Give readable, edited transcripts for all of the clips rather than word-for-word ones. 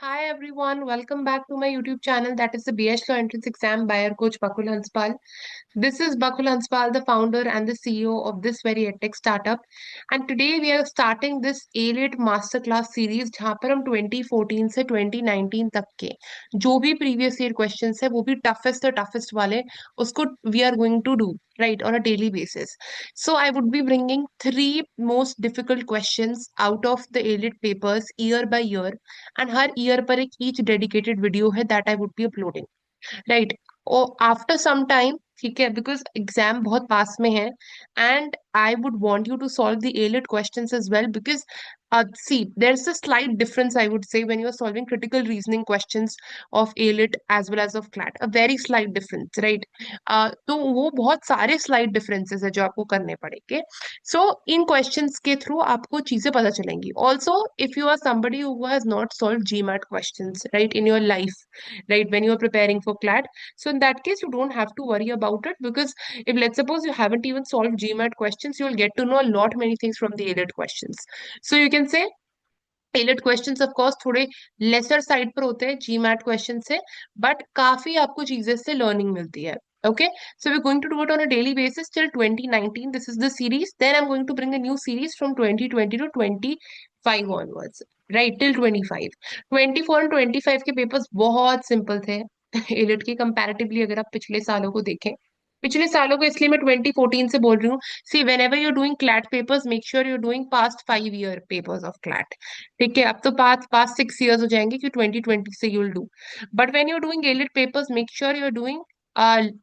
Hi everyone, welcome back to my YouTube channel that is the BH Law Entrance Exam by our coach Bakul Hanspal. This is Bakul Hanspal, the founder and the CEO of this very edtech startup. And today we are starting this A-Late Masterclass series जहाँ पर हम 2014 से 2019 तक के जो भी previous year questions है वो भी toughest वाले उसको we are going to do right on a daily basis. So I would be bringing three most difficult questions out of the A-Late papers year by year and हर year पर एक each dedicated video है that I would be uploading right और after some time ठीक है because exam बहुत पास में है and I would want you to solve the AILET questions as well because see there's a slight difference I would say when you are solving critical reasoning questions of ALIT as well as of CLAT a very slight difference right तो वो बहुत सारे slight differences है जो आपको करने पड़ेंगे so इन questions के थ्रू आपको चीजें पता चलेंगी also if you are somebody who has not solved GMAT questions right in your life right when you are preparing for CLAT so in that case you don't have to worry about it because if let's suppose you haven't even solved GMAT questions you'll get to know a lot many things from the ALIT questions so you can say elite questions of course थोड़े laser side पर होते हैं GMAT question से but काफी आपको चीजें से learning मिलती है okay so we're going to do it on a daily basis till 2019 this is the series then I'm going to bring a new series from 2020 to 25 onwards right till 25 24 and 25 के papers बहुत simple थे elite के comparatively अगर आप पिछले सालों को देखें पिछले सालों को इसलिए मैं 2014 से बोल रही हूँ see whenever you're doing CLAT papers make sure you're doing past 5 year papers of CLAT ठीक है अब तो पास पास 6 ईयर्स हो जाएंगे कि 2020 से you'll do but when you doing AILET papers make sure you are doing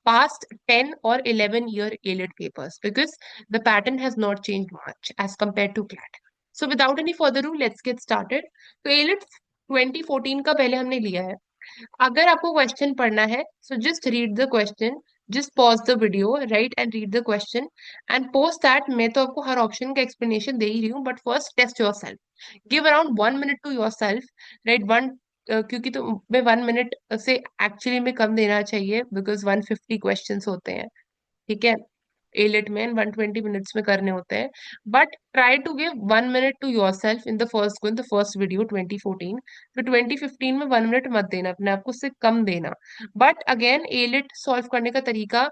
past 10 or 11 year ALET papers because the pattern has not changed much as compared to CLAT. So without any further ado, let's get started. तो ALET 2014 का पहले हमने लिया है अगर आपको question पढ़ना है so just read the question just pause the video right and read the question and post that मैं तो आपको हर ऑप्शन का एक्सप्लेनेशन दे ही रही हूँ but first test yourself give around 1 minute to yourself right one क्योंकि तो मैं 1 मिनट से एक्चुअली में कम देना चाहिए बिकॉज 150 क्वेश्चंस होते हैं ठीक है एलिट में 120 मिनट्स में करने होते हैं but try to give 1 minute to yourself in the first video 2014 to 2015 में 1 मिनट मत देना अपने आप को उससे कम देना बट अगेन एलिट सॉल्व करने का तरीका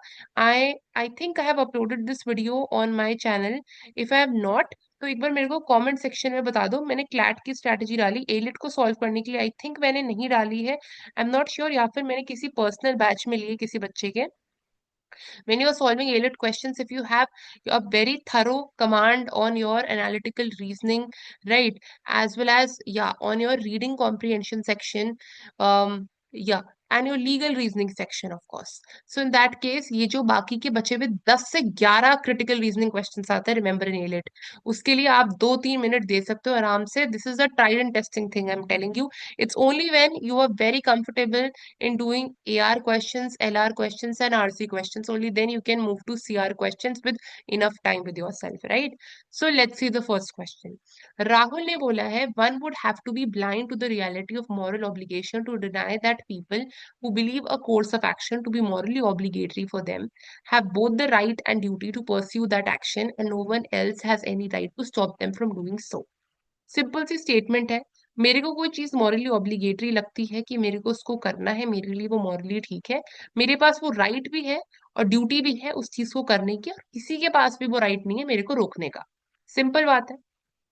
I I think I have uploaded this video on my channel if I have not तो एक बार मेरे को कमेंट सेक्शन में बता दो मैंने क्लैट की स्ट्रैटेजी डाली एलिट को सॉल्व करने के लिए आई थिंक मैंने नहीं डाली है आई एम नॉट श्योर या फिर मैंने किसी पर्सनल बैच में लिए किसी बच्चे के when you are solving ALET questions, if you have a very thorough command on your analytical reasoning, right, as well as, yeah, on your reading comprehension section, yeah, and your legal reasoning section, of course. So in that case, ये जो बाकी के बचे हुए 10 से 11 critical reasoning questions आते हैं, remember in ALET, उसके लिए आप 2-3 मिनट दे सकते हो आराम से. This is a tried and testing thing I'm telling you. It's only when you are very comfortable in doing AR questions, LR questions, and RC questions. Only then you can move to CR questions with enough time with yourself, right? So let's see the first question. Rahul ने बोला है, one would have to be blind to the reality of moral obligation to deny that people who believe a course of action to be morally obligatory for them have both the right and duty to pursue that action, and no one else has any right to stop them from doing so. Simple सी statement है मेरे को कोई चीज morally obligatory लगती है कि मेरे को उसको करना है मेरे लिए वो मॉरली ठीक है मेरे पास वो राइट भी है और ड्यूटी भी है उस चीज को करने की और किसी के पास भी वो राइट नहीं है मेरे को रोकने का सिंपल बात है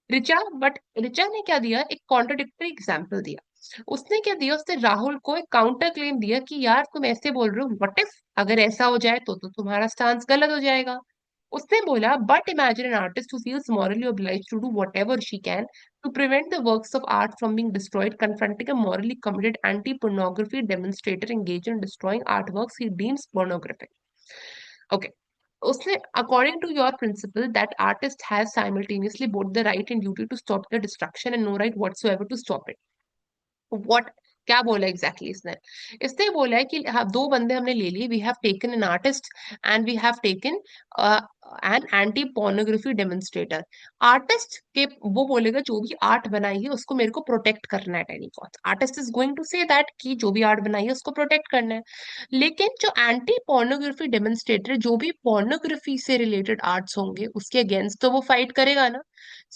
रिचा बट रिचा ने क्या दिया एक कॉन्ट्रोडिक्टरी एग्जाम्पल दिया उसने क्या दिया उसने राहुल को एक काउंटर क्लेम दिया कि यार तुम ऐसे बोल रहे हो व्हाट इफ अगर ऐसा हो जाए तो तुम्हारा स्टांस गलत हो जाएगा उसने बोला but imagine an artist who feels morally obliged to do whatever she can to prevent the works of art from being destroyed confronting a morally committed anti-pornography demonstrator engaged in destroying artworks he deems pornographic okay उसने according to your principle that artist has simultaneously both the right and duty to stop the destruction and no right whatsoever to stop it what क्या बोला exactly इसने इसने बोला है कि हाँ, दो बंदे हमने ले लिए we have taken an artist and we have taken an anti pornography demonstrator artist के वो बोलेगा जो भी आर्ट बनाई है उसको मेरे को प्रोटेक्ट करना है टेलीकॉट artist is going to say that कि जो भी आर्ट बनाई है उसको प्रोटेक्ट करना है लेकिन जो एंटी पोर्नोग्राफी डेमोन्स्ट्रेटर जो भी पोर्नोग्राफी से रिलेटेड आर्ट्स होंगे उसके अगेंस्ट तो वो फाइट करेगा ना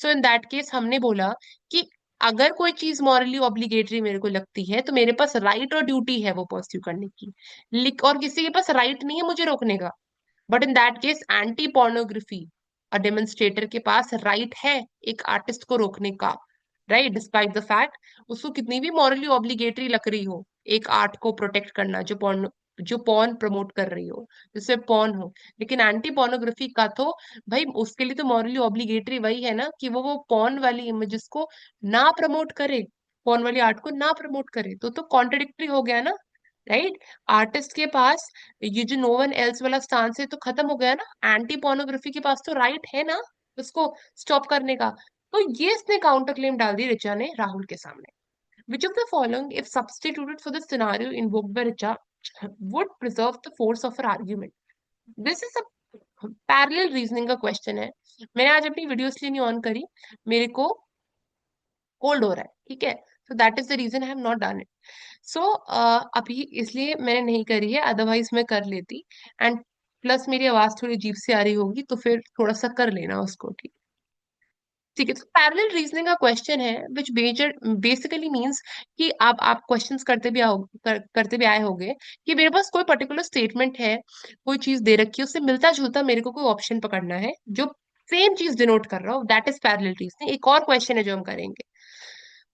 सो इन दैट केस हमने बोला कि अगर कोई चीज मॉरली ऑब्लिगेटरी मेरे को लगती है तो मेरे पास राइट और ड्यूटी है वो परस्यू करने की, और किसी के पास राइट नहीं है मुझे रोकने का। But in that case anti pornography, a demonstrator के पास राइट है एक आर्टिस्ट को रोकने का, राइट, डिस्पाइट द फैक्ट उसको कितनी भी मॉरली ऑब्लिगेटरी लग रही हो एक आर्ट को प्रोटेक्ट करना जो पॉर्न प्रमोट कर रही हो, जिससे पॉर्न हो। लेकिन एंटी पोर्नोग्राफी का तो भाई उसके लिए तो मॉरली ऑब्लिगेटरी वही है ना कि वो पॉर्न वाली इमेजेस को ना प्रमोट करे, पॉर्न वाली आर्ट को ना प्रमोट करे, तो कॉन्ट्रडिक्टरी हो गया ना, राइट। आर्टिस्ट के पास ये जो नो वन एल्स वाला स्टांस है तो खत्म हो गया ना, एंटी पोर्नोग्राफी के पास तो राइट है ना उसको स्टॉप करने का। तो ये इसने काउंटर क्लेम डाल दी रिचा ने राहुल के सामने। Which of the following if substituted for the scenario invoked by Richa would preserve the force of her argument? This is a parallel reasoning का क्वेश्चन है। मैंने आज अपनी वीडियो इसलिए नहीं ऑन करी, मेरे को कोल्ड हो रहा है, ठीक है, so that is the reason I have not done it. So अभी इसलिए मैंने नहीं करी है, अदरवाइज मैं कर लेती। एंड प्लस मेरी आवाज थोड़ी अजीब सी आ रही होगी तो फिर थोड़ा सा कर लेना उसको, ठीक। ठीक है, तो पैरेलल रीजनिंग का क्वेश्चन है विच बेसिकली मींस कि आप क्वेश्चंस करते भी आए होंगे कि मेरे पास कोई पर्टिकुलर स्टेटमेंट है, कोई चीज दे रखी है, उससे मिलता जुलता मेरे को कोई ऑप्शन पकड़ना है जो सेम चीज डिनोट कर रहा हो, दैट इज पैरेलल रीजनिंग। एक और क्वेश्चन है जो हम करेंगे।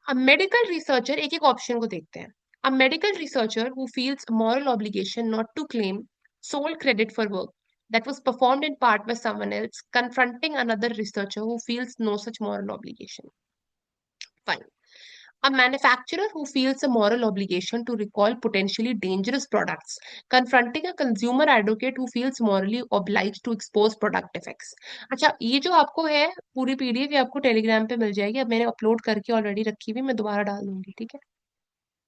अ मेडिकल रिसर्चर, एक एक ऑप्शन को देखते हैं। A medical researcher who feels moral obligation not to claim sole credit for work that was performed in part by someone else, confronting another researcher who feels no such moral obligation. Fine. A manufacturer who feels a moral obligation to recall potentially dangerous products, confronting a consumer advocate who feels morally obliged to expose product defects. अच्छा, ये जो आपको है पूरी PDF ये आपको Telegram पे मिल जाएगी, अब मैंने अपलोड करके ऑलरेडी रखी हुई, मैं दोबारा डाल दूंगी, ठीक है।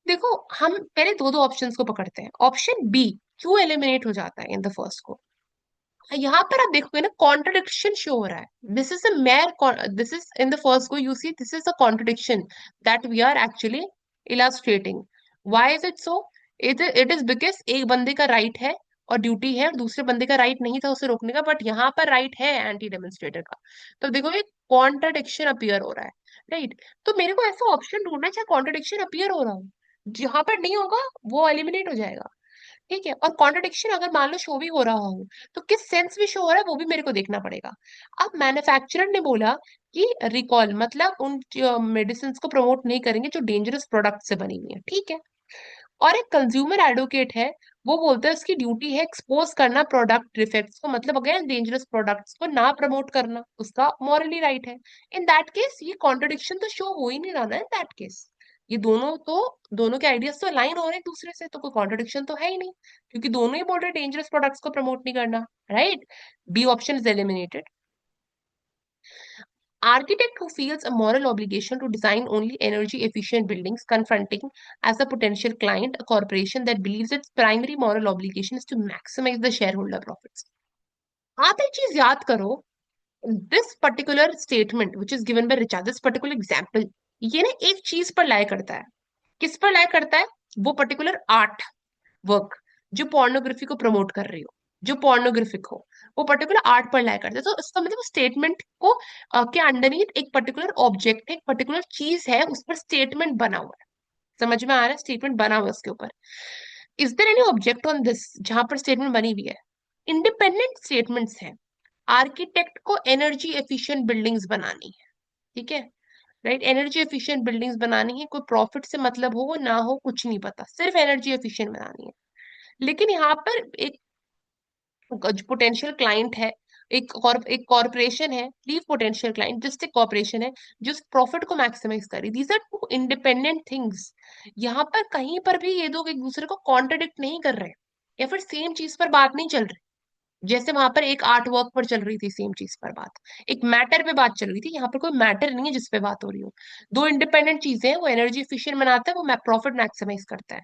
देखो, हम पहले दो दो ऑप्शंस को पकड़ते हैं। ऑप्शन बी क्यों एलिमिनेट हो जाता है इन द फर्स्ट को? यहाँ पर आप देखोगे ना कॉन्ट्रडिक्शन शो हो रहा है। This is a mere this is in the first go you see this is a contradiction that we are actually illustrating. Why is it so? It is because एक बंदे का राइट है और duty है, और दूसरे बंदे का राइट नहीं था उसे रोकने का, बट यहाँ पर राइट है एंटी डेमोन्स्ट्रेटर का। तो देखो एक कॉन्ट्रडिक्शन अपीयर हो रहा है, राइट। तो मेरे को ऐसा ऑप्शन ढूंढना है जहाँ कॉन्ट्रडिक्शन अपीयर हो रहा हो, जहां पर नहीं होगा वो एलिमिनेट हो जाएगा, ठीक है। और कॉन्ट्रडिक्शन अगर मान लो शो भी हो रहा हो तो किस सेंस में शो हो रहा है वो भी मेरे को देखना पड़ेगा। अब मैन्युफैक्चरर ने बोला कि रिकॉल मतलब उन मेडिसिन को प्रमोट नहीं करेंगे जो डेंजरस प्रोडक्ट से बनी हुई है, ठीक है। और एक कंज्यूमर एडवोकेट है, वो बोलता है उसकी ड्यूटी है एक्सपोज करना प्रोडक्ट डिफेक्ट्स को, मतलब अगेन डेंजरस प्रोडक्ट्स को ना प्रमोट करना, उसका मॉरली राइट है। इन दैट केस ये कॉन्ट्रडिक्शन तो शो हो ही नहीं रहा ना इन दैट केस। ये दोनों के आइडियाज तो अलाइन हो रहे हैं एक दूसरे से, तो कोई कॉन्ट्रडिक्शन तो है ही नहीं, क्योंकि दोनों ही बोल रहे हैं डेंजरस प्रोडक्ट्स को प्रमोट नहीं करना, right. B option is eliminated. Architect who feels a moral obligation to design only energy efficient buildings, confronting as a potential client a corporation that believes its primary moral obligation is to maximize the shareholder profits. आप एक चीज याद करो, this particular statement which is given by Richa, this particular example, ये ना एक चीज पर लाई करता है। किस पर लाई करता है? वो पर्टिकुलर आर्ट वर्क जो पोर्नोग्राफी को प्रमोट कर रही हो, जो पोर्नोग्राफिक हो, वो पर्टिकुलर आर्ट पर लाया करते हैं। तो इसका मतलब स्टेटमेंट को के अंडरनीथ एक पर्टिकुलर ऑब्जेक्ट है, एक पर्टिकुलर चीज है, उस पर स्टेटमेंट बना हुआ है। समझ में आ रहा है? स्टेटमेंट बना हुआ है उसके ऊपर। Is there any object on this जहां पर स्टेटमेंट बनी हुई है? इंडिपेंडेंट स्टेटमेंट्स है। आर्किटेक्ट को एनर्जी एफिशिएंट बिल्डिंग्स बनानी है, ठीक है, राइट। एनर्जी एफिशिएंट बिल्डिंग्स बनानी है, कोई प्रॉफिट से मतलब हो ना हो कुछ नहीं पता, सिर्फ एनर्जी एफिशिएंट बनानी है। लेकिन यहाँ पर एक जो पोटेंशियल क्लाइंट है, एक कॉर्पोरेशन है, लीव पोटेंशियल क्लाइंट जस्ट एक कॉर्पोरेशन है जो प्रॉफिट को मैक्सिमाइज करे। These are two independent things. यहाँ पर कहीं पर भी ये दो एक दूसरे को कॉन्ट्रडिक्ट नहीं कर रहे, या फिर सेम चीज पर बात नहीं चल रही। जैसे वहां पर एक आर्ट वर्क पर चल रही थी सेम चीज पर बात, एक मैटर पे बात चल रही थी, यहाँ पर कोई मैटर नहीं है जिस पे बात हो रही हो। दो इंडिपेंडेंट चीजें हैं, वो एनर्जी एफिशिएंट बनाता है, वो प्रॉफिट मैक्सिमाइज करता है।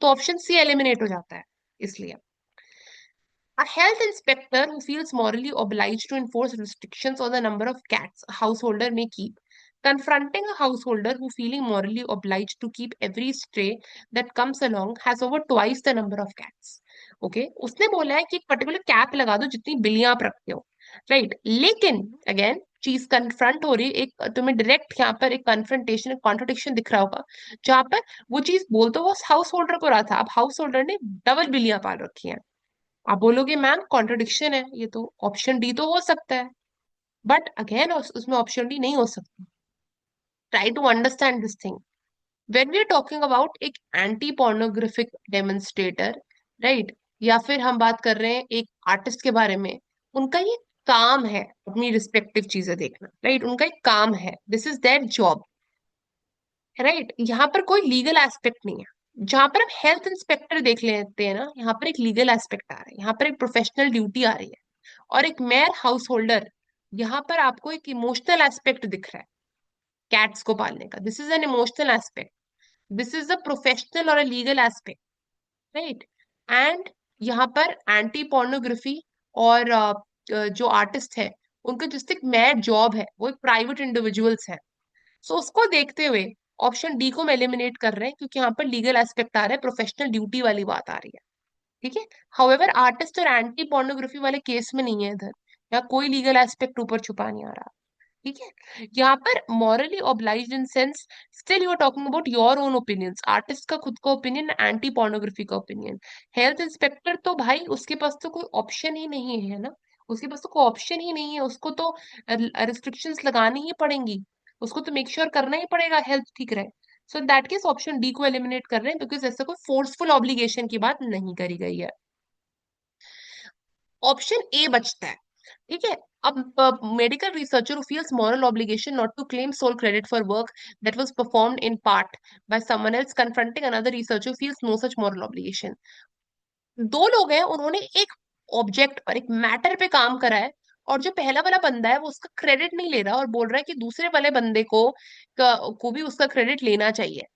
तो ऑप्शन सी एलिमिनेट हो जाता है इसलिए। A health inspector who feels morally obliged to enforce restrictions on the number of cats a householder may keep, confronting a householder who feeling morally obliged to keep every stray that comes along has over twice the number of cats. Okay, उसने बोला है कि एक particular cap लगा दो जितनी बिल्लियां आप रखते हो। राइट। लेकिन अगेन चीज कन्फ्रंट हो रही है, एक तुम्हें डायरेक्ट यहाँ पर एक कन्फ्रंटेशन, एक कॉन्ट्रडिक्शन दिख रहा होगा, जहां पर वो चीज बोल तो वो हाउस होल्डर को रहा था, अब हाउस होल्डर ने डबल बिल्लियां पाल रखी हैं। आप बोलोगे मैम कॉन्ट्रडिक्शन है, ये तो ऑप्शन डी तो हो सकता है, बट अगेन उसमें ऑप्शन डी नहीं हो सकता। Try to understand this thing. When we are talking about एक एंटी पोर्नोग्राफिक डेमोन्स्ट्रेटर, राइट, या फिर हम बात कर रहे हैं एक आर्टिस्ट के बारे में, उनका ये काम है अपनी रिस्पेक्टिव चीजें देखना, राइट, उनका एक काम है, this is their job, right. यहाँ पर कोई लीगल एस्पेक्ट नहीं है। जहां पर हम हेल्थ इंस्पेक्टर देख लेते हैं ना, यहाँ पर एक लीगल एस्पेक्ट आ रहा है, यहाँ पर एक प्रोफेशनल ड्यूटी आ रही है। और एक मेयर हाउस होल्डर, यहाँ पर आपको एक इमोशनल एस्पेक्ट दिख रहा है कैट्स को पालने का, this is an emotional aspect, this is a professional और a legal aspect, right. And यहाँ पर एंटी पोर्नोग्राफी और जो आर्टिस्ट है, उनका जिस एक मेयर जॉब है वो एक प्राइवेट इंडिविजुअल्स है। सो उसको देखते हुए ऑप्शन डी को हम एलिमिनेट कर रहे हैं, क्योंकि यहाँ पर लीगल एस्पेक्ट आ रहा है, प्रोफेशनल ड्यूटी वाली बात आ रही है। ठीक है। हाउएवर आर्टिस्ट और एंटी पोर्नोग्राफी वाले केस में नहीं है इधर, या कोई लीगल एस्पेक्ट ऊपर छुपा नहीं आ रहा। ठीक है। यहाँ पर morally obliged in sense, still you are talking about your own opinions, artist का खुद का ओपिनियन, एंटी पोर्नोग्राफी का ओपिनियन। हेल्थ इंस्पेक्टर तो भाई उसके पास तो कोई ऑप्शन ही नहीं है ना, उसके पास तो कोई ऑप्शन ही नहीं है, उसको तो रिस्ट्रिक्शंस लगानी ही पड़ेंगी, उसको तो मेक श्योर करना ही पड़ेगा हेल्थ ठीक रहे। So that case option D को एलिमिनेट कर रहे हैं, बिकॉज ऐसा कोई फोर्सफुल ऑब्लिगेशन की बात नहीं करी गई है। ऑप्शन ए बचता है। ठीक है। अब medical researcher who feels moral obligation not to claim sole credit for work that was performed in part by someone else, confronting another researcher who feels no such moral obligation। दो लोग हैं, उन्होंने एक ऑब्जेक्ट पर, एक matter पे काम करा है, और जो पहला वाला बंदा है वो उसका क्रेडिट नहीं ले रहा और बोल रहा है कि दूसरे वाले बंदे को भी उसका क्रेडिट लेना चाहिए।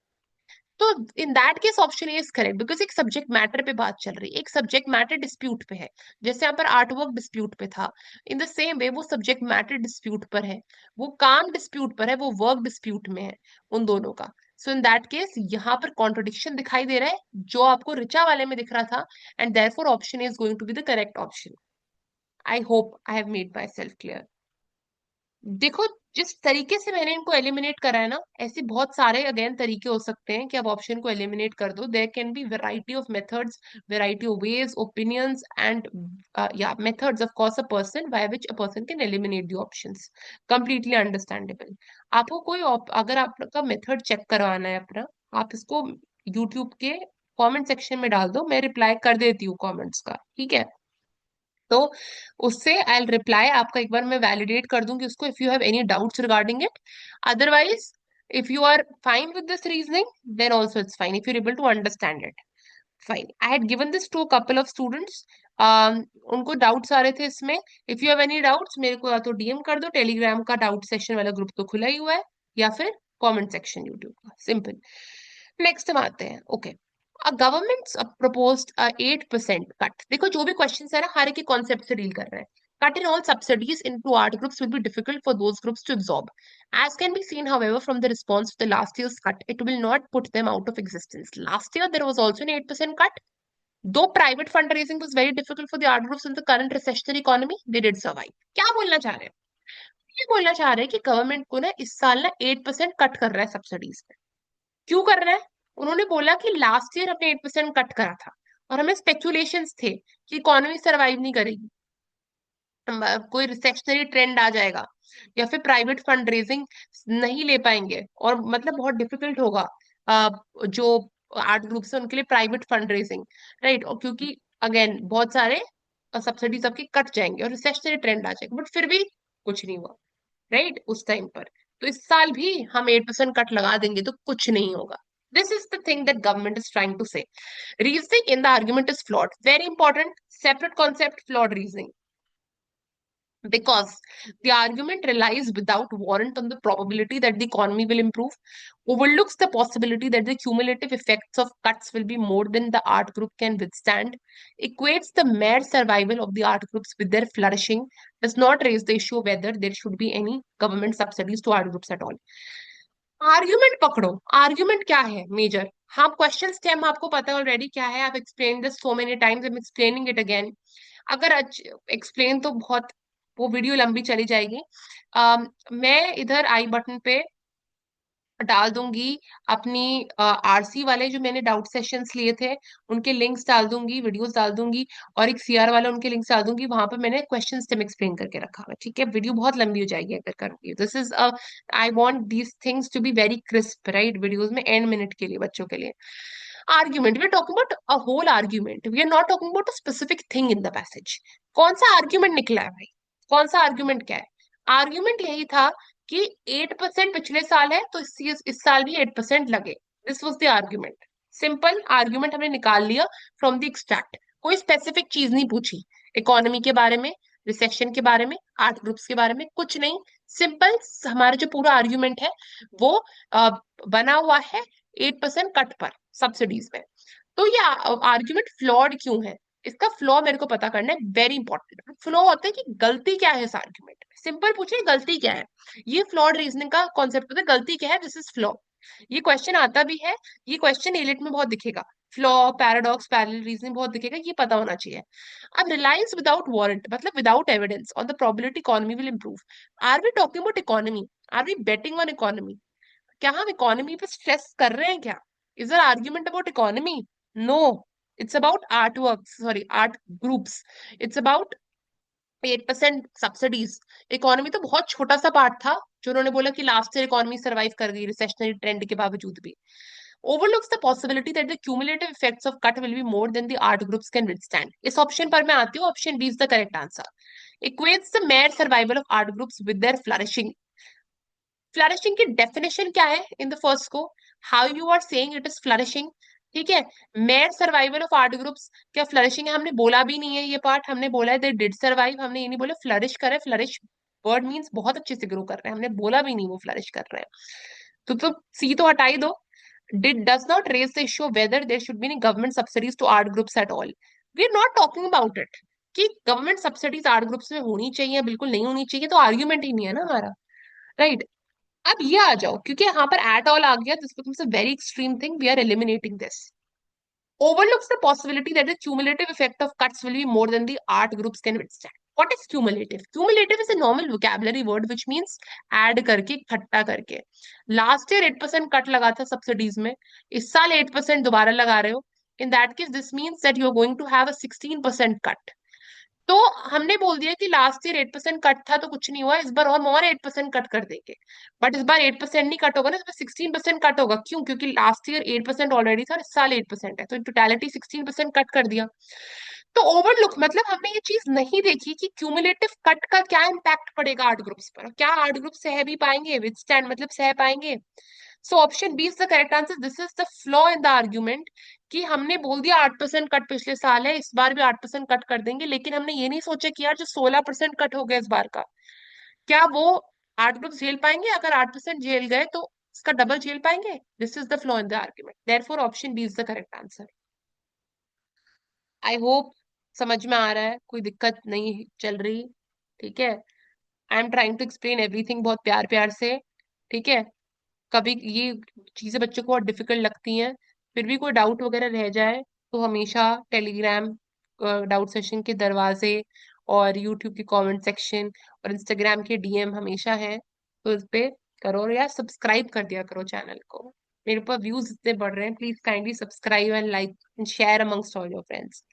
तो इन that case option A is correct, because एक सब्जेक्ट मैटर पे बात चल रही है, एक सब्जेक्ट मैटर डिस्प्यूट पे है। जैसे यहाँ पर आर्ट वर्क डिस्प्यूट पे था, इन द सेम वे वो सब्जेक्ट मैटर डिस्प्यूट पर है, वो काम डिस्प्यूट पर है, वो वर्क डिस्प्यूट में है, उन दोनों का। सो इन दैट केस यहाँ पर कॉन्ट्रोडिक्शन दिखाई दे रहा है, जो आपको ऋचा वाले में दिख रहा था, and therefore option is going to be the correct option. I hope I have made myself clear. देखो, जिस तरीके से मैंने इनको एलिमिनेट करा है ना, ऐसे बहुत सारे अगेन तरीके हो सकते हैं कि आप ऑप्शन को एलिमिनेट कर दो। There can be variety of methods, variety of ways, opinions and या methods of course a person by which a person can eliminate the options. Completely understandable. आपको कोई अगर आपका मेथड चेक करवाना है अपना, आप इसको यूट्यूब के कमेंट सेक्शन में डाल दो, मैं रिप्लाई कर देती हूँ कमेंट्स का, ठीक है। तो उससे आई रिप्लाई आपका, एक बार मैं वैलिडेट कर दूंगी उसको, if you have any doubts regarding it. Otherwise if you are fine with this reasoning, then also it's fine, if you able to understand it, fine. I had given this to couple of students, उनको doubts आ रहे थे इसमें। If you have any doubts, मेरे को या तो DM कर दो, टेलीग्राम का डाउट सेशन वाला ग्रुप तो खुला ही हुआ है, या फिर कमेंट सेक्शन यूट्यूब का, सिंपल। नेक्स्ट हम आते हैं। Okay, government proposed a 8% cut. देखो जो भी क्वेश्चन है ना, हर एक कॉन्सेप्ट से डील कर रहे हैं। Cut in all subsidies into art groups will be difficult for those groups to absorb. As can be seen, however, from the response to the last year's cut, it will not put them out of existence. Last year, there was also an 8% cut. Though private fundraising was very difficult for the art groups in the current recessionary economy, they did survive. क्या बोलना चाह रहे हैं? ये बोलना चाह रहे हैं कि गवर्नमेंट को ना इस साल ना 8% कट कर रहा है सब्सिडीज पे। क्यों कर रहा है? उन्होंने बोला कि लास्ट ईयर हमने 8% कट करा था, और हमें स्पेकुलेशंस थे कि इकोनॉमी सरवाइव नहीं करेगी, कोई रिसेक्शनरी ट्रेंड आ जाएगा, या फिर प्राइवेट फंड रेजिंग नहीं ले पाएंगे, और मतलब बहुत डिफिकल्ट होगा जो आर्ट ग्रुप्स है उनके लिए प्राइवेट फंड रेजिंग, राइट। और क्योंकि अगेन बहुत सारे सब्सिडीज आपकी कट जाएंगे और रिसेक्शनरी ट्रेंड आ जाएगा, बट फिर भी कुछ नहीं हुआ, राइट, उस टाइम पर। तो इस साल भी हम 8% कट लगा देंगे तो कुछ नहीं होगा। This is the thing that government is trying to say. Reasoning in the argument is flawed, very important, separate concept, flawed reasoning, because the argument relies without warrant on the probability that the economy will improve, overlooks the possibility that the cumulative effects of cuts will be more than the art group can withstand, equates the mere survival of the art groups with their flourishing, does not raise the issue whether there should be any government subsidies to art groups at all. Argument पकड़ो, argument क्या है major? हाँ, question stem आपको पता है already क्या है, आप explain this so many times, I am explaining it again. अगर एक्सप्लेन तो बहुत वो वीडियो लंबी चली जाएगी। मैं इधर आई बटन पे डाल दूंगी अपनी आरसी वाले जो मैंने डाउट सेशंस लिए थे उनके लिंक्स डाल दूंगी, वीडियोस डाल दूंगी, और एक सीआर वाला उनके लिंक्स डाल दूंगी। वहां पर मैंने क्वेश्चन स्टेम एक्सप्लेन करके रखा हुआ है, ठीक है। वीडियो बहुत लंबी हो जाएगी अगर करूंगी। This is I want these things to be very crisp, right, videos में एंड मिनट के लिए बच्चों के लिए। Argument, we are talking about a whole argument, we are not talking about a specific thing in the passage. कौन सा argument निकला है भाई? कौन सा आर्ग्यूमेंट क्या है? आर्ग्यूमेंट यही था कि 8% पिछले साल है तो इस साल भी 8% लगे। This was the argument. Simple argument हमने निकाल लिया फ्रॉम द एक्सट्रैक्ट। कोई स्पेसिफिक चीज नहीं पूछी, इकोनॉमी के बारे में, रिसेशन के बारे में, आर्ट ग्रुप्स के बारे में, कुछ नहीं। सिंपल हमारा जो पूरा आर्ग्यूमेंट है वो अ, बना हुआ है 8% कट पर सब्सिडीज में। तो ये आर्ग्यूमेंट फ्लॉड क्यों है, इसका फ्लॉ मेरे को पता करना है, वेरी इंपॉर्टेंट। फ्लॉ होता है कि गलती क्या है इस आर्ग्यूमेंट में, सिंपल पूछे गलती क्या है। ये फ्लॉड रीजनिंग का कॉन्सेप्ट होता है, गलती क्या है, दिस इज फ्लॉ। ये क्वेश्चन आता भी है, ये क्वेश्चन एलिट में बहुत दिखेगा। फ्लॉ, पैराडॉक्स, पैरेलल रीजनिंग बहुत दिखेगा, ये पता होना चाहिए। अब रिलायंस विदाउट वारंट मतलब without evidence on the probability economy will improve. Are we talking about economy? Are we betting on economy? क्या हम इकोनॉमी पे स्ट्रेस कर रहे हैं क्या? Is our argument about economy? No, it's about art work, sorry art groups. It's about 8% subsidies. Economy तो बहुत छोटा सा पार्ट था जो उन्होंने बोला कि लास्ट ईयर इकोनॉमी सर्वाइव कर गई रिसेशनरी ट्रेंड के बावजूद भी। overlooks the possibility that the cumulative effects of cut will be more than the art groups can withstand. इस ऑप्शन पर मैं आती हूँ, option B is the correct answer. equates the mere survival of art groups with their flourishing। Flourishing की definition क्या है in the first को? How you are saying it is flourishing, ठीक है। Mere survival of art groups क्या flourishing है? हमने बोला भी नहीं है ये पार्ट, हमने बोला है दे डिड सर्वाइव, हमने ये नहीं बोला फ्लरिश करे। फ्लरिश वर्ड मींस बहुत अच्छे से ग्रो कर रहे हैं, हमने बोला भी नहीं वो फ्लरिश कर रहे हैं। तो सी तो हटा ही दो। Did does not raise the issue whether there should be any government subsidies to art groups at all. We are not talking about it कि गवर्नमेंट सब्सिडीज आर्ट ग्रुप्स में होनी चाहिए बिल्कुल नहीं होनी चाहिए, तो आर्ग्यूमेंट ही नहीं है ना हमारा, राइट। अब ये आ जाओ, क्योंकि यहाँ पर एट ऑल आ गया, this becomes a very extreme thing, we are eliminating this. Overlooks the possibility that the cumulative effect of cuts will be more than the art groups can withstand. What is cumulative? Cumulative is a normal vocabulary word which means add करके, इकट्ठा करके। Last year 8% cut लगा था subsidies में, इस साल 8% दोबारा लगा रहे हो। In that case this means that you are going to have a 16% cut. तो हमने बोल दिया कि लास्ट ईयर 8% कट था तो कुछ नहीं हुआ, इस बार हम और 8% कट कर देंगे। बट इस बार 8% नहीं कट होगा ना, इस बार 16% कट होगा। क्यों? क्योंकि लास्ट ईयर 8% ऑलरेडी था और इस साल 8% है, तो इन टोटलिटी 16% कट कर दिया। तो ओवरलुक मतलब हमने ये चीज नहीं देखी कि क्यूमुलेटिव कट का क्या इम्पैक्ट पड़ेगा आर्ट ग्रुप्स पर, क्या आर्ट ग्रुप सह भी पाएंगे, विद स्टैंड मतलब सह पाएंगे। So option B is the correct answer. This is the flaw in the argument कि हमने बोल दिया 8% कट पिछले साल है, इस बार भी 8% कट कर देंगे, लेकिन हमने ये नहीं सोचा कि यार जो 16% कट हो गया इस बार का, क्या वो आर्ट ग्रुप झेल पाएंगे? अगर 8% झेल गए तो इसका डबल झेल पाएंगे? This is the flaw in the argument, therefore option B is the correct answer. I hope समझ में आ रहा है, कोई दिक्कत नहीं चल रही, ठीक है। I am trying to explain everything बहुत प्यार प्यार से, ठीक है। कभी ये चीजें बच्चों को बहुत डिफिकल्ट लगती हैं, फिर भी कोई डाउट वगैरह रह जाए तो हमेशा टेलीग्राम डाउट सेशन के दरवाजे और यूट्यूब के कमेंट सेक्शन और इंस्टाग्राम के डीएम हमेशा हैं, तो इस पे करो, और यार सब्सक्राइब कर दिया करो चैनल को। मेरे पास व्यूज इतने बढ़ रहे हैं, please kindly subscribe and like and share amongst all your friends.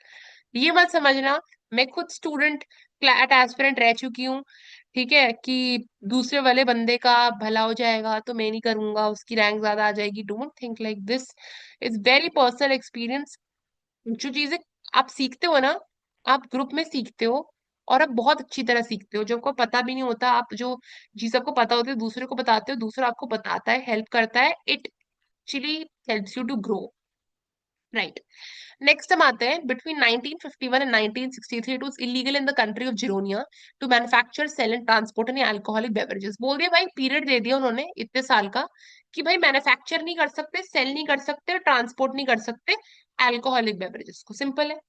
ये मत समझना, मैं खुद स्टूडेंट क्लैट एस्पिरेंट रह चुकी हूँ, ठीक है, कि दूसरे वाले बंदे का भला हो जाएगा तो मैं नहीं करूंगा, उसकी रैंक ज्यादा आ जाएगी। Don't think like this, it's very personal experience. जो चीजें आप सीखते हो ना, आप ग्रुप में सीखते हो, और आप बहुत अच्छी तरह सीखते हो, जो आपको पता भी नहीं होता, आप जो चीज आपको पता होती है दूसरे को बताते हो, दूसरा आपको बताता है, हेल्प करता है, it actually helps you to grow, right. Next हम आते हैं, between 1951 and 1963 it was illegal in the country of Jironia to manufacture, sale and transport any alcoholic beverages. बोल दिया भाई, पीरियड दे दिया उन्होंने इतने साल का कि भाई मैन्युफैक्चर नहीं कर सकते, सेल नहीं कर सकते, ट्रांसपोर्ट नहीं कर सकते अल्कोहलिक बेवरेजेस को, सिंपल है।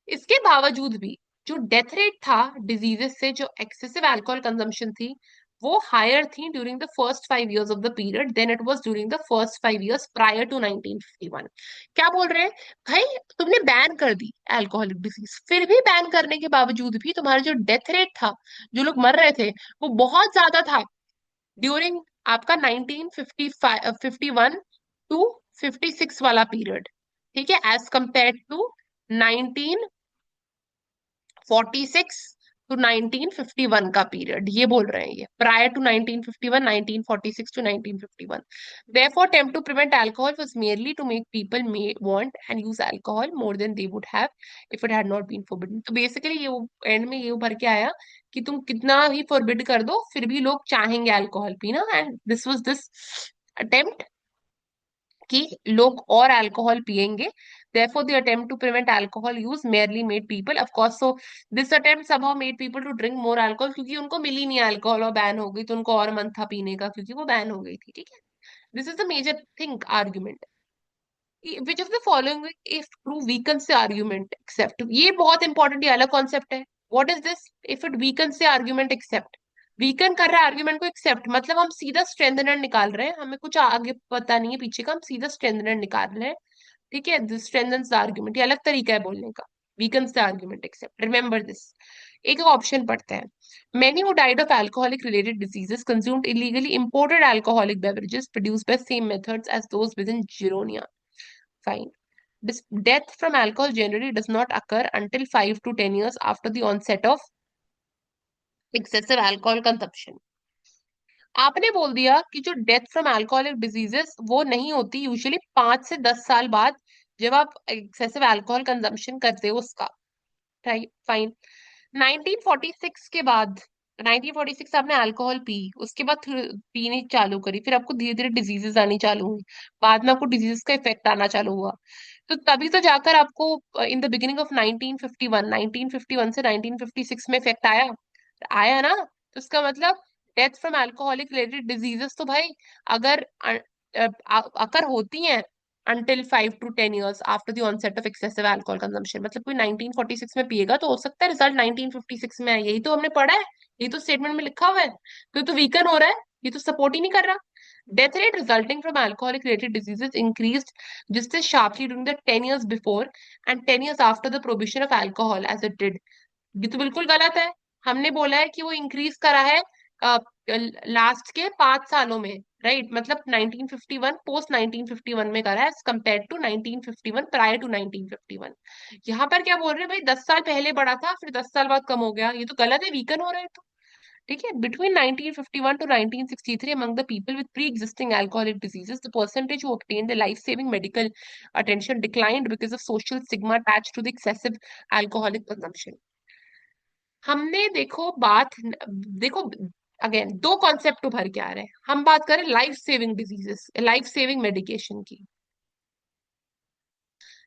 इसके बावजूद भी जो डेथ रेट था डिजीजेस से, जो एक्सेसिव अल्कोहल कंजम्पशन थी, वो हायर थी during the first 5 years of the period then it was during the first 5 years prior to 1951। क्या बोल रहे हैं भाई, तुमने बैन कर दी अल्कोहलिक डिसीज, फिर भी बैन करने के बावजूद भी तुम्हारा जो डेथ रेट था, जो लोग मर रहे थे, वो बहुत ज्यादा था ड्यूरिंग आपका 1951 टू 56 वाला पीरियड। ठीक है, एज कंपेयर टू 1946 टू 1951 का पीरियड, ये बोल रहे हैं ये prior to 1951, 1946 to 1951। Therefore, attempt to prevent alcohol was merely to make people may want and use alcohol more than they would have if it had not been forbidden। तो basically ये and में ये उभर के आया कि तुम कितना ही फॉरबिड कर दो फिर भी लोग चाहेंगे अल्कोहल पीना, and this was this attempt कि लोग और अल्कोहल पिएंगे। therefore the attempt to prevent alcohol use merely made people, of course, so this attempt somehow made people to drink more alcohol, क्योंकि उनको मिली नहीं अल्कोहल और बैन हो गई तो उनको और मन था पीने का क्योंकि वो बैन हो गई थी। ठीक है, this is the major thing argument. Which of the following if true weakens the argument except, ये बहुत इंपॉर्टेंट, ये अलग कॉन्सेप्ट है। What is this, if it weakens the argument except, weaken कर रहा है आर्ग्यूमेंट को एक्सेप्ट, मतलब हम सीधा स्ट्रेंथनर निकाल रहे हैं, हमें कुछ आगे पता नहीं है पीछे का, हम सीधा स्ट्रेंथनर निकाल रहे हैं। ठीक है, दिस स्ट्रेंथन्स द आर्ग्यूमेंट, ये अलग तरीका है बोलने का। Weakens the argument except, remember this. एक ऑप्शन पढ़ते हैं। Many who died of alcoholic related diseases consumed illegally imported alcoholic beverages produced by same methods as those within Gironia. Fine. Death from alcohol generally does not occur until 5 to 10 years after the onset of excessive alcohol consumption। आपने बोल दिया कि जो death from alcoholic diseases वो नहीं होती usually 5 से 10 साल बाद, जब आप एक्सेसिव अल्कोहल कंजम्पशन करते हो उसका। Right, fine. 1946 के बाद, 1946 आपने अल्कोहल पी, उसके बाद पीनी चालू करी, फिर आपको धीरे धीरे डिजीजेस आनी चालू हुई, बाद में आपको डिजीजेस का इफेक्ट आना चालू हुआ, तो तभी तो जाकर आपको इन द बिगिनिंग ऑफ 1951, 1951 से 1956 में इफेक्ट आया। आया ना, तो इसका मतलब death from alcoholic related diseases तो भाई अगर अकर होती हैं until 5 to 10 years after the onset of excessive alcohol consumption, मतलब कोई 1946 में पिएगा तो हो सकता है रिजल्ट 1956 में आए, यही तो हमने पढ़ा है, यही तो स्टेटमेंट में लिखा हुआ है, तो वीकन हो रहा है, ये तो सपोर्ट ही नहीं कर रहा। Death rate resulting from alcoholic related diseases increased just as sharply during the 10 years before and 10 years after the prohibition of alcohol as it did। ये तो बिल्कुल गलत है। हमने बोला है कि वो इंक्रीज करा है लास्ट के 5 सालों में, राइट, मतलब 1951 पोस्ट 1951 में करा है as compared to 1951 prior to 1951। यहाँ पर क्या बोल रहे हैं भाई, 10 साल पहले बढ़ा था फिर 10 साल बाद कम हो गया, ये तो गलत है, वीकन हो रहा है तो। ठीक है, between 1951 to 1963 among the people with pre-existing alcoholic diseases the percentage who obtained the life-saving medical attention declined because of social stigma attached to the excessive alcoholic consumption। हमने देखो बात, देखो अगेन दो कॉन्सेप्ट उभर के आ रहे हैं, हम बात करें life saving diseases, life saving medication की,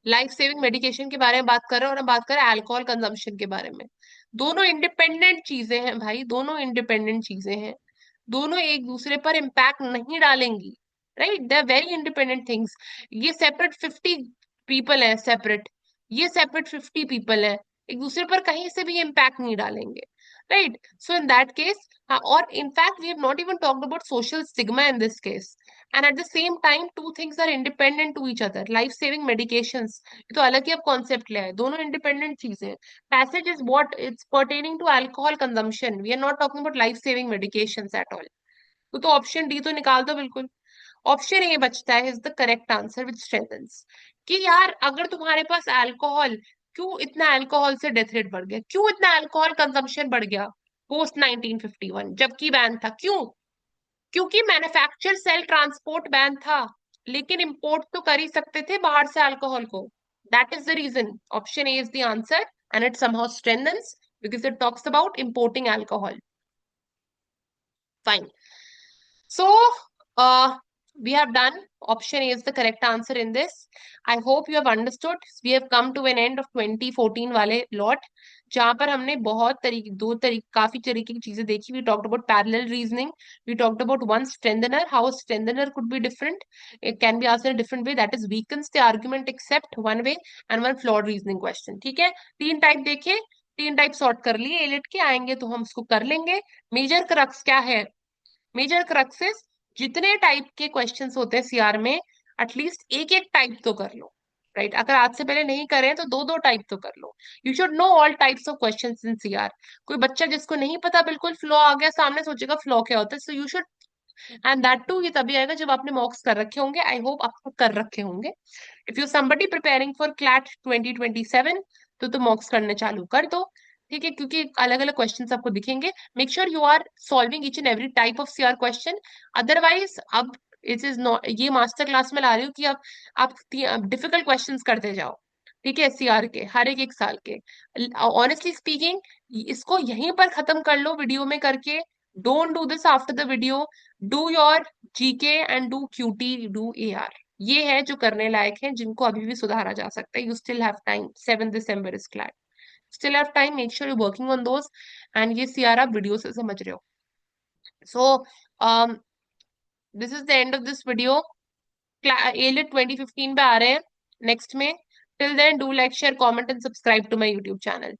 लाइफ सेविंग मेडिकेशन के बारे में बात कर रहे हैं, और हम बात करें अल्कोहल कंजम्पशन के बारे में। दोनों इंडिपेंडेंट चीजें हैं भाई, दोनों इंडिपेंडेंट चीजें हैं, दोनों एक दूसरे पर इम्पैक्ट नहीं डालेंगी, right, they are very independent things. ये सेपरेट 50 पीपल है सेपरेट, ये सेपरेट 50 पीपल है, एक दूसरे पर कहीं से भी इम्पैक्ट नहीं डालेंगे, right. So in that case, और in fact we have not even talked about social stigma in this case, and at the same time two things are independent to each other. Life saving medications, ये तो अलग ही अब concept ले आए, दोनों independent चीजें हैं। Passage is what it's pertaining to alcohol consumption, we are not talking about life saving medications at all. तो ऑप्शन डी तो निकाल दो बिल्कुल। ऑप्शन ए बचता है is the correct answer which strengthens, कि यार अगर तुम्हारे पास अल्कोहल, क्यों इतना अल्कोहल से डेथ रेट बढ़ गया, क्यों इतना अल्कोहल कंजम्पशन बढ़ गया पोस्ट 1951 जबकि बैन था, क्यों? क्योंकि मैन्युफैक्चर सेल ट्रांसपोर्ट बैन था, लेकिन इंपोर्ट तो कर ही सकते थे बाहर से अल्कोहल को। That is the reason option A is the answer and it somehow strengthens because it talks about importing alcohol. Fine. So, uh, we have done. Option A is the correct answer in this. I hope you have understood. We have come to an end of 2014 वाले lot, जहाँ पर हमने बहुत तरीके, काफी तरीके की चीजें देखी। We talked about parallel reasoning. We talked about one strengthener, how a strengthener could be different. It can be asked in a different way. That is weakens the argument except one way, and one flawed reasoning question. ठीक है, 3 type देखे, 3 type sort कर लिए elite के, आएंगे तो हम उसको कर लेंगे। मेजर क्रक्स क्या है मेजर क्रक्सेस, जितने टाइप के क्वेश्चंस होते हैं सीआर में, एटलीस्ट एक एक टाइप तो कर लो, राइट? अगर आज से पहले नहीं करें तो दो दो टाइप तो कर लो। You should know all types of questions in CR. कोई बच्चा जिसको नहीं पता, बिल्कुल फ्लो आ गया सामने, सोचेगा फ्लो क्या होता है। So you should, and that too ये तभी आएगा जब आपने मॉक्स कर रखे होंगे। आई होप आपको कर रखे होंगे। If you somebody preparing for CLAT 2027, तो मॉक्स करने चालू कर दो, ठीक है? क्योंकि अलग अलग क्वेश्चन आपको दिखेंगे। Make sure you are solving each and every type of CR question. Otherwise अब इट इज नॉट, ये मास्टर क्लास में ला रही हूँ कि अब आप डिफिकल्ट क्वेश्चंस करते जाओ, ठीक है? सीआर के हर एक एक साल के। ऑनेस्टली स्पीकिंग, इसको यहीं पर खत्म कर लो वीडियो में करके। Don't do this after the video. Do your GK and do QT, do AR. ये है जो करने लायक है, जिनको अभी भी सुधारा जा सकता है। You still have time, 7 December is CLAT, still have time. Make sure you working on those. And ये सीआर आप वीडियो से समझ रहे हो। So this is the end of this video. AILET 2015 पे आ रहे हैं नेक्स्ट में। Till then do like share comment and subscribe to my YouTube channel.